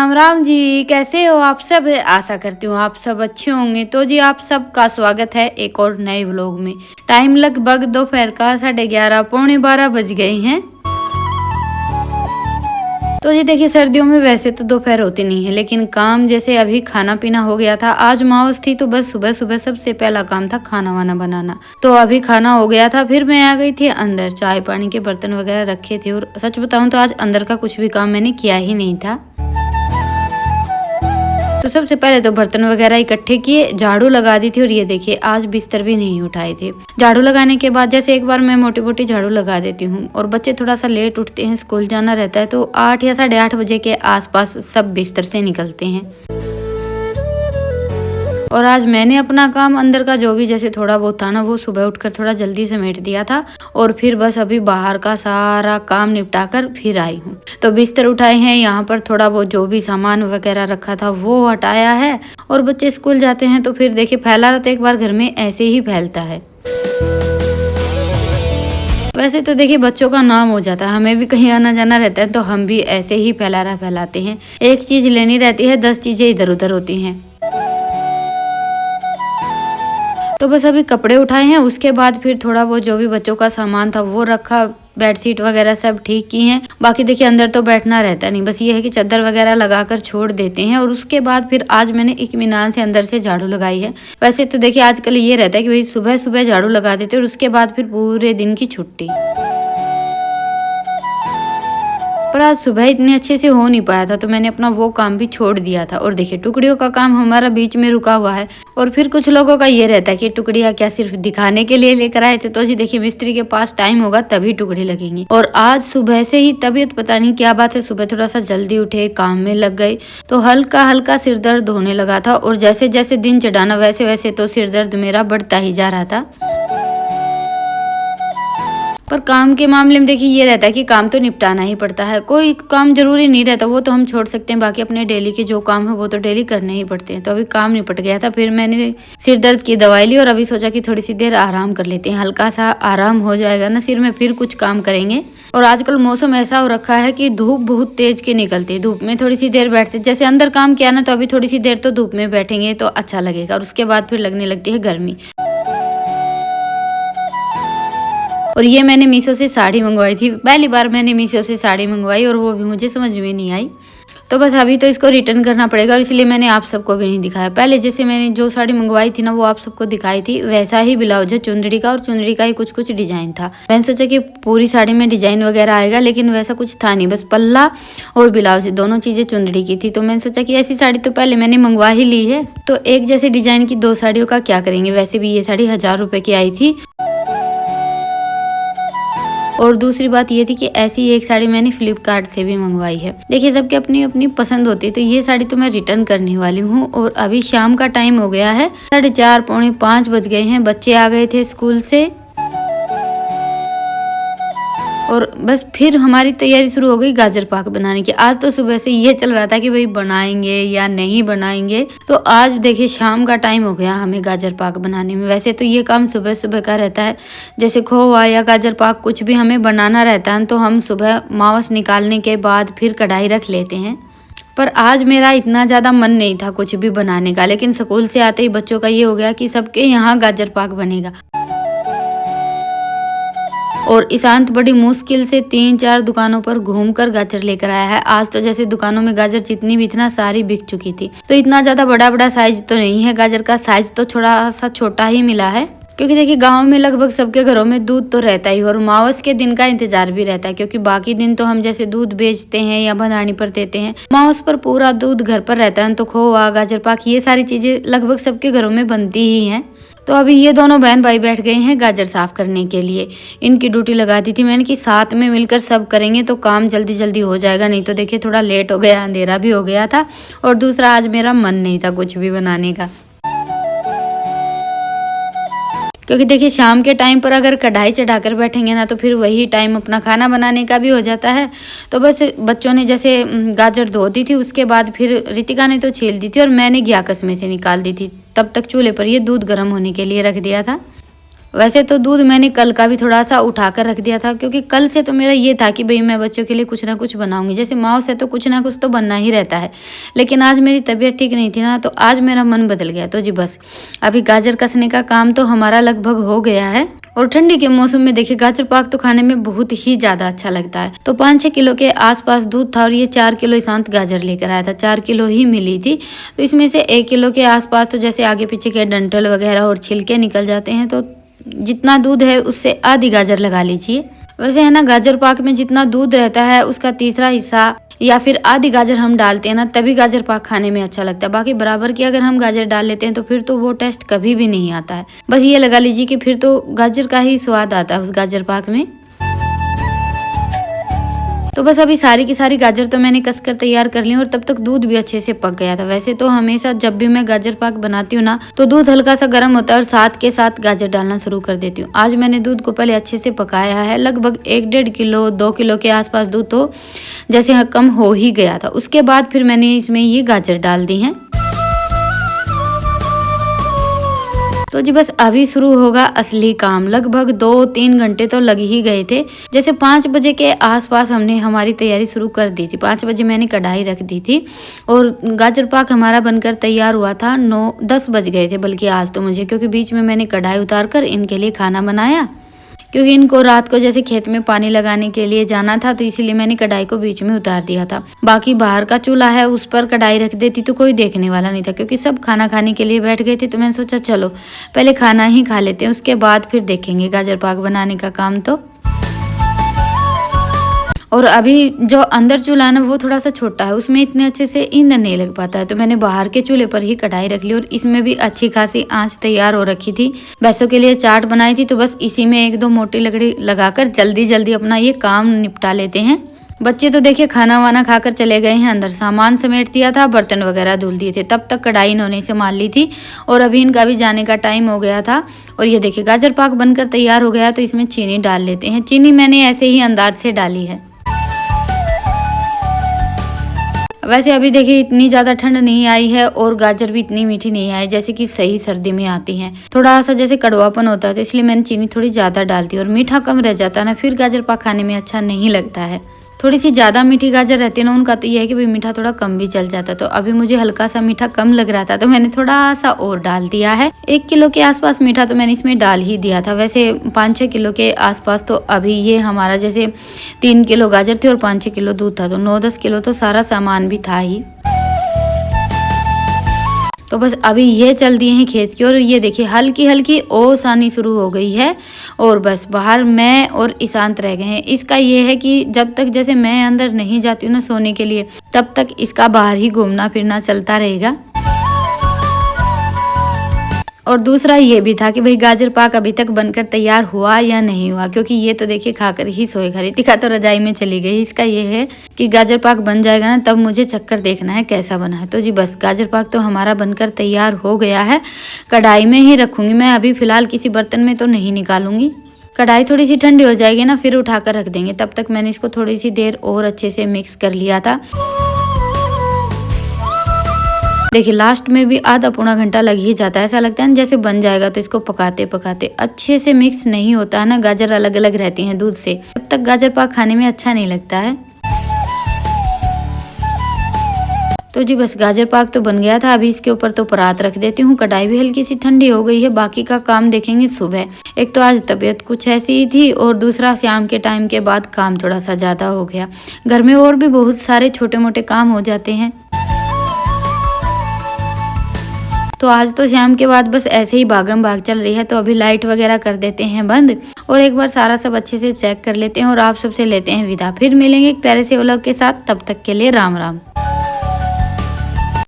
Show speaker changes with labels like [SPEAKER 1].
[SPEAKER 1] राम राम जी, कैसे हो आप सब? आशा करती हूँ आप सब अच्छे होंगे। तो जी आप सबका स्वागत है एक और नए व्लॉग में। टाइम लगभग दोपहर का 11:30 पौने 12 बज गए हैं। तो जी देखिए सर्दियों में वैसे तो दोपहर होती नहीं है, लेकिन काम जैसे अभी खाना पीना हो गया था। आज अमावस थी तो बस सुबह सुबह सबसे पहला काम था खाना वाना बनाना। तो अभी खाना हो गया था, फिर मैं आ गई थी अंदर। चाय पानी के बर्तन वगैरह रखे थे और सच बताऊं तो आज अंदर का कुछ भी काम मैंने किया ही नहीं था। तो सबसे पहले तो बर्तन वगैरह इकट्ठे किए, झाड़ू लगा दी थी और ये देखिए आज बिस्तर भी नहीं उठाए थे। झाड़ू लगाने के बाद जैसे एक बार मैं मोटी मोटी झाड़ू लगा देती हूँ और बच्चे थोड़ा सा लेट उठते हैं, स्कूल जाना रहता है, तो 8 या 8:30 बजे के आसपास सब बिस्तर से निकलते हैं। और आज मैंने अपना काम अंदर का जो भी जैसे थोड़ा बहुत था ना, वो सुबह उठकर थोड़ा जल्दी समेट दिया था और फिर बस अभी बाहर का सारा काम निपटा कर फिर आई हूँ। तो बिस्तर उठाए हैं, यहाँ पर थोड़ा बहुत जो भी सामान वगैरह रखा था वो हटाया है। और बच्चे स्कूल जाते हैं तो फिर देखिए फैला तो एक बार घर में ऐसे ही फैलता है। वैसे तो देखिए बच्चों का नाम हो जाता है, हमें भी कहीं आना जाना रहता है तो हम भी ऐसे ही फैलाते हैं। एक चीज लेनी रहती है, 10 चीजें इधर उधर होती हैं। तो बस अभी कपड़े उठाए हैं, उसके बाद फिर थोड़ा बहुत जो भी बच्चों का सामान था वो रखा, बेडशीट वगैरह सब ठीक की हैं। बाकी देखिए अंदर तो बैठना रहता नहीं, बस ये है कि चादर वगैरह लगाकर छोड़ देते हैं। और उसके बाद फिर आज मैंने इत्मीनान से अंदर से झाड़ू लगाई है। वैसे तो देखिए आजकल ये रहता है कि भाई सुबह सुबह झाड़ू लगा देते हैं और उसके बाद फिर पूरे दिन की छुट्टी। पर आज सुबह इतने अच्छे से हो नहीं पाया था तो मैंने अपना वो काम भी छोड़ दिया था। और देखिए टुकड़ियों का काम हमारा बीच में रुका हुआ है। और फिर कुछ लोगों का ये रहता है कि टुकड़ियाँ क्या सिर्फ दिखाने के लिए लेकर आए थे। तो जी देखिए मिस्त्री के पास टाइम होगा तभी टुकड़ी लगेंगी। और आज सुबह से ही तबीयत पता नहीं क्या बात है, सुबह थोड़ा सा जल्दी उठे, काम में लग गए तो हल्का हल्का सिर दर्द होने लगा था। और जैसे जैसे दिन चढ़ाना वैसे वैसे तो सिर दर्द मेरा बढ़ता ही जा रहा था। पर काम के मामले में देखिए ये रहता है कि काम तो निपटाना ही पड़ता है। कोई काम जरूरी नहीं रहता, वो तो हम छोड़ सकते हैं। बाकी अपने डेली के जो काम है वो तो डेली करने ही पड़ते हैं। तो अभी काम निपट गया था, फिर मैंने सिर दर्द की दवाई ली और अभी सोचा कि थोड़ी सी देर आराम कर लेते हैं। हल्का सा आराम हो जाएगा ना सिर में, फिर कुछ काम करेंगे। और आजकल मौसम ऐसा हो रखा है कि धूप बहुत तेज के निकलती है। धूप में थोड़ी सी देर बैठते, जैसे अंदर काम किया ना तो अभी थोड़ी सी देर तो धूप में बैठेंगे तो अच्छा लगेगा। और उसके बाद फिर लगने लगती है गर्मी। और ये मैंने मीशो से साड़ी मंगवाई थी, पहली बार मैंने मीशो से साड़ी मंगवाई और वो भी मुझे समझ में नहीं आई। तो बस अभी तो इसको रिटर्न करना पड़ेगा और इसलिए मैंने आप सबको भी नहीं दिखाया। पहले जैसे मैंने जो साड़ी मंगवाई थी ना वो आप सबको दिखाई थी, वैसा ही ब्लाउज है चुंदड़ी का और चुंदड़ी का ही कुछ कुछ डिजाइन था। मैंने सोचा कि पूरी साड़ी में डिजाइन वगैरह आएगा, लेकिन वैसा कुछ था नहीं, बस पल्ला और ब्लाउज दोनों चीजें चुंदड़ी की थी। तो मैंने सोचा कि ऐसी साड़ी तो पहले मैंने मंगवा ही ली है, तो एक जैसे डिजाइन की 2 साड़ियों का क्या करेंगे। वैसे भी ये साड़ी 1000 रुपए की आई थी। और दूसरी बात ये थी कि ऐसी एक साड़ी मैंने फ्लिपकार्ट से भी मंगवाई है। देखिए सबकी अपनी अपनी पसंद होती है, तो ये साड़ी तो मैं रिटर्न करने वाली हूँ। और अभी शाम का टाइम हो गया है, 4:30 पौने 5 बज गए हैं। बच्चे आ गए थे स्कूल से और बस फिर हमारी तैयारी शुरू हो गई गाजर पाक बनाने की। आज तो सुबह से ये चल रहा था कि भाई बनाएंगे या नहीं बनाएंगे, तो आज देखिए शाम का टाइम हो गया हमें गाजर पाक बनाने में। वैसे तो ये काम सुबह सुबह का रहता है, जैसे खोवा या गाजर पाक कुछ भी हमें बनाना रहता है तो हम सुबह मावस निकालने के बाद फिर कढ़ाई रख लेते हैं। पर आज मेरा इतना ज़्यादा मन नहीं था कुछ भी बनाने का, लेकिन स्कूल से आते ही बच्चों का ये हो गया कि सबके यहाँ गाजर पाक बनेगा। और ईशांत बड़ी मुश्किल से 3-4 दुकानों पर घूमकर गाजर लेकर आया है। आज तो जैसे दुकानों में गाजर जितनी भी थी ना सारी बिक चुकी थी। तो इतना ज्यादा बड़ा बड़ा साइज तो नहीं है गाजर का, साइज तो थोड़ा सा छोटा ही मिला है। क्योंकि देखिए गांव में लगभग सबके घरों में दूध तो रहता ही और मावस के दिन का इंतजार भी रहता है। क्योंकि बाकी दिन तो हम जैसे दूध बेचते हैं या भंडारनी पर देते हैं, मावस पर पूरा दूध घर पर रहता है। तो खोवा गाजर पाक ये सारी चीजें लगभग सबके घरों में बनती ही हैं। तो अभी ये दोनों बहन भाई बैठ गए हैं गाजर साफ करने के लिए। इनकी ड्यूटी लगा दी थी मैंने कि साथ में मिलकर सब करेंगे तो काम जल्दी जल्दी हो जाएगा। नहीं तो देखिए थोड़ा लेट हो गया, अंधेरा भी हो गया था और दूसरा आज मेरा मन नहीं था कुछ भी बनाने का। क्योंकि देखिए शाम के टाइम पर अगर कढ़ाई चढ़ाकर बैठेंगे ना तो फिर वही टाइम अपना खाना बनाने का भी हो जाता है। तो बस बच्चों ने जैसे गाजर धो दी थी, उसके बाद फिर रितिका ने तो छील दी थी और मैंने घियाकस में से निकाल दी थी। तब तक चूल्हे पर ये दूध गर्म होने के लिए रख दिया था। वैसे तो दूध मैंने कल का भी थोड़ा सा उठा कर रख दिया था, क्योंकि कल से तो मेरा ये था कि भाई मैं बच्चों के लिए कुछ ना कुछ बनाऊंगी। जैसे माँ से तो कुछ ना कुछ तो बनना ही रहता है, लेकिन आज मेरी तबीयत ठीक नहीं थी ना, तो आज मेरा मन बदल गया। तो जी बस अभी गाजर कसने का काम तो हमारा लगभग हो गया है। और ठंडी के मौसम में देखिए गाजर पाक तो खाने में बहुत ही ज्यादा अच्छा लगता है। तो 5-6 किलो के आसपास दूध था और ये 4 किलो ईशांत गाजर लेकर आया था। 4 किलो ही मिली थी, तो इसमें से 1 किलो के आसपास तो जैसे आगे पीछे के डंठल वगैरह और छिलके निकल जाते हैं, तो जितना दूध है उससे आधी गाजर लगा लीजिए। वैसे है ना, गाजर पाक में जितना दूध रहता है उसका तीसरा हिस्सा या फिर आधी गाजर हम डालते हैं ना, तभी गाजर पाक खाने में अच्छा लगता है। बाकी बराबर की अगर हम गाजर डाल लेते हैं तो फिर तो वो टेस्ट कभी भी नहीं आता है। बस ये लगा लीजिए कि फिर तो गाजर का ही स्वाद आता है उस गाजर पाक में। तो बस अभी सारी की सारी गाजर तो मैंने कसकर तैयार कर ली और तब तक दूध भी अच्छे से पक गया था। वैसे तो हमेशा जब भी मैं गाजर पाक बनाती हूँ ना, तो दूध हल्का सा गर्म होता है और साथ के साथ गाजर डालना शुरू कर देती हूँ। आज मैंने दूध को पहले अच्छे से पकाया है। लगभग 1-1.5 किलो 2 किलो के आसपास दूध तो जैसे कम हो ही गया था। उसके बाद फिर मैंने इसमें ये गाजर डाल दी है। तो जी बस अभी शुरू होगा असली काम। लगभग 2-3 घंटे तो लग ही गए थे। जैसे 5 बजे के आसपास हमने हमारी तैयारी शुरू कर दी थी। 5 बजे मैंने कढ़ाई रख दी थी और गाजर पाक हमारा बनकर तैयार हुआ था 9-10 बज गए थे बल्कि आज तो मुझे, क्योंकि बीच में मैंने कढ़ाई उतार कर इनके लिए खाना बनाया, क्योंकि इनको रात को जैसे खेत में पानी लगाने के लिए जाना था, तो इसीलिए मैंने कढ़ाई को बीच में उतार दिया था। बाकी बाहर का चूल्हा है, उस पर कढ़ाई रख देती तो कोई देखने वाला नहीं था, क्योंकि सब खाना खाने के लिए बैठ गए थे। तो मैंने सोचा चलो पहले खाना ही खा लेते हैं, उसके बाद फिर देखेंगे गाजर पाक बनाने का काम। तो और अभी जो अंदर चूल्हा है ना, वो थोड़ा सा छोटा है, उसमें इतने अच्छे से ईंधन नहीं लग पाता है। तो मैंने बाहर के चूल्हे पर ही कढ़ाई रख ली और इसमें भी अच्छी खासी आंच तैयार हो रखी थी। भैंसों के लिए चाट बनाई थी, तो बस इसी में 1-2 मोटी लकड़ी लगाकर जल्दी जल्दी अपना ये काम निपटा लेते हैं। बच्चे तो देखिए खाना वाना खाकर चले गए हैं अंदर। सामान समेट दिया था, बर्तन वगैरह धुल दिए थे, तब तक कढ़ाई इन्होंने संभाल ली थी और अभी इनका भी जाने का टाइम हो गया था। और ये देखिए गाजर पाक बनकर तैयार हो गया, तो इसमें चीनी डाल लेते हैं। चीनी मैंने ऐसे ही अंदाज से डाली है। वैसे अभी देखिए इतनी ज़्यादा ठंड नहीं आई है और गाजर भी इतनी मीठी नहीं आई जैसे कि सही सर्दी में आती हैं। थोड़ा सा जैसे कड़वापन होता है, तो इसलिए मैंने चीनी थोड़ी ज़्यादा डाल दी और मीठा कम रह जाता है ना, फिर गाजर पाक खाने में अच्छा नहीं लगता है। थोड़ी सी ज़्यादा मीठी गाजर रहती है ना, उनका तो ये है कि भाई मीठा थोड़ा कम भी चल जाता। तो अभी मुझे हल्का सा मीठा कम लग रहा था, तो मैंने थोड़ा सा और डाल दिया है। 1 किलो के आसपास मीठा तो मैंने इसमें डाल ही दिया था। वैसे 5-6 किलो के आसपास तो अभी ये हमारा जैसे 3 किलो गाजर थे और 5-6 किलो दूध था, तो 9-10 किलो तो सारा सामान भी था ही। तो बस अभी ये चल दिए हैं खेत की ओर। ये देखिए हल्की हल्की ओस आनी शुरू हो गई है और बस बाहर मैं और ईशांत रह गए हैं। इसका ये है कि जब तक जैसे मैं अंदर नहीं जाती हूँ ना सोने के लिए, तब तक इसका बाहर ही घूमना फिरना चलता रहेगा। और दूसरा ये भी था कि भाई गाजर पाक अभी तक बनकर तैयार हुआ या नहीं हुआ, क्योंकि ये तो देखिए खाकर ही सोएगा। रितिका तो रजाई में चली गई। इसका ये है कि गाजर पाक बन जाएगा ना, तब मुझे चक्कर देखना है कैसा बना है। तो जी बस गाजर पाक तो हमारा बनकर तैयार हो गया है। कढ़ाई में ही रखूंगी मैं, अभी फिलहाल किसी बर्तन में तो नहीं निकालूंगी। कढ़ाई थोड़ी सी ठंडी हो जाएगी ना, फिर उठाकर रख देंगे। तब तक मैंने इसको थोड़ी सी देर और अच्छे से मिक्स कर लिया था। देखिए लास्ट में भी आधा पौना घंटा लग ही जाता है। ऐसा लगता है ना जैसे बन जाएगा, तो इसको पकाते पकाते अच्छे से मिक्स नहीं होता है ना, गाजर अलग अलग रहती हैं दूध से, तब तक गाजर पाक खाने में अच्छा नहीं लगता है। तो जी बस गाजर पाक तो बन गया था। अभी इसके ऊपर तो परात रख देती हूँ। कढ़ाई भी हल्की सी ठंडी हो गई है। बाकी का काम देखेंगे सुबह। एक तो आज तबीयत कुछ ऐसी ही थी और दूसरा शाम के टाइम के बाद काम थोड़ा सा ज़्यादा हो गया। घर में और भी बहुत सारे छोटे मोटे काम हो जाते हैं। तो आज तो शाम के बाद बस ऐसे ही भागम भाग चल रही है। तो अभी लाइट वगैरह कर देते हैं बंद और एक बार सारा सब अच्छे से चेक कर लेते हैं और आप सबसे लेते हैं विदा। फिर मिलेंगे एक प्यारे से व्लॉग के साथ। तब तक के लिए राम राम।